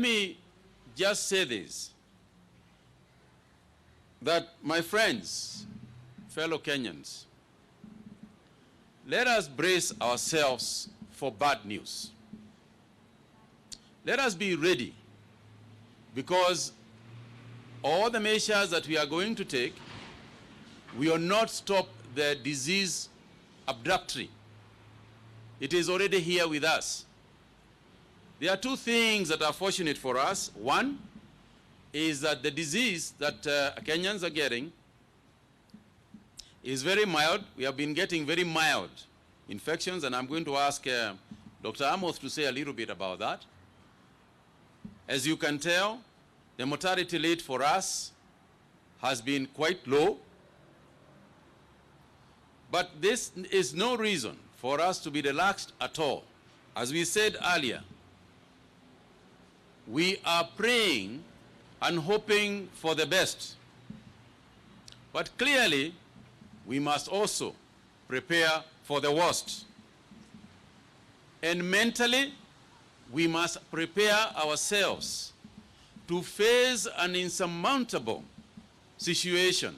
me just say this, that my friends, fellow Kenyans, let us brace ourselves for bad news. Let us be ready, because all the measures that we are going to take will not stop the disease abruptly. It is already here with us. There are two things that are fortunate for us. One is that the disease that Kenyans are getting is very mild. We have been getting very mild infections, and I'm going to ask Dr. Amos to say a little bit about that. As you can tell, the mortality rate for us has been quite low, but this is no reason for us to be relaxed at all. As we said earlier, we are praying and hoping for the best. But clearly, we must also prepare for the worst. And mentally, we must prepare ourselves to face an insurmountable situation.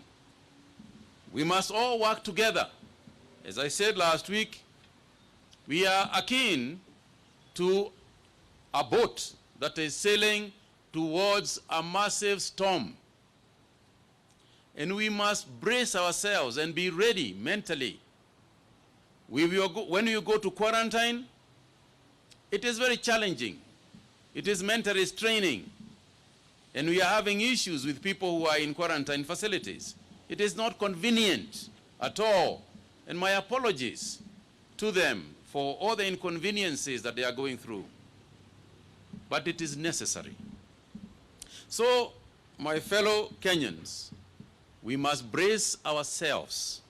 We must all work together. As I said last week, we are akin to a boat that is sailing towards a massive storm. And we must brace ourselves and be ready mentally. When you go to quarantine, it is very challenging. It is mentally straining. And we are having issues with people who are in quarantine facilities. It is not convenient at all. And my apologies to them for all the inconveniences that they are going through. But it is necessary. So, my fellow Kenyans, we must brace ourselves,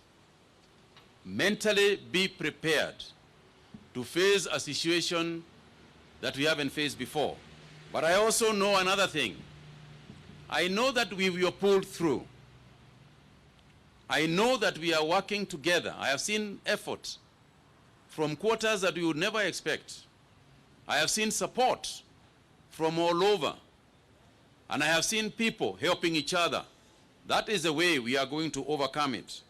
mentally be prepared to face a situation that we haven't faced before. But I also know another thing. I know that we will pull through. I know that we are working together. I have seen effort from quarters that we would never expect. I have seen support from all over. And I have seen people helping each other. That is the way we are going to overcome it.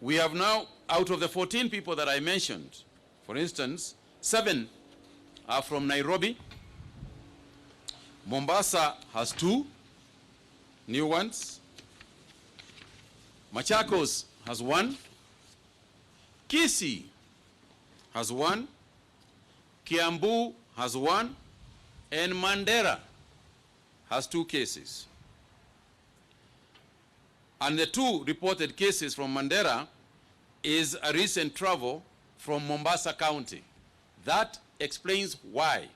We have now, out of the 14 people that I mentioned, for instance, 7 are from Nairobi. Mombasa has 2 new ones. Machakos has 1. Kisii has 1. Kiambu has 1. And Mandera has 2 cases. And the 2 reported cases from Mandera is a recent travel from Mombasa County. That explains why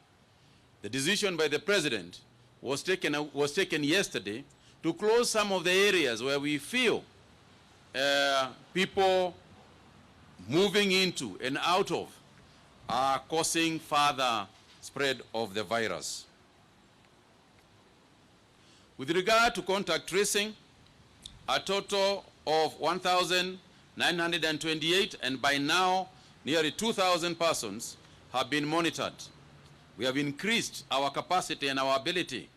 the decision by the president was taken yesterday to close some of the areas where we feel people moving into and out of are causing further spread of the virus. With regard to contact tracing, a total of 1,928, and by now nearly 2,000 persons have been monitored. We have increased our capacity and our ability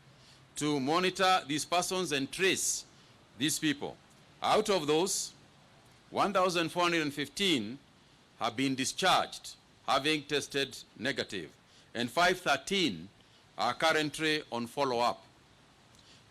to monitor these persons and trace these people. Out of those, 1,415 have been discharged, having tested negative, and 513 are currently on follow-up.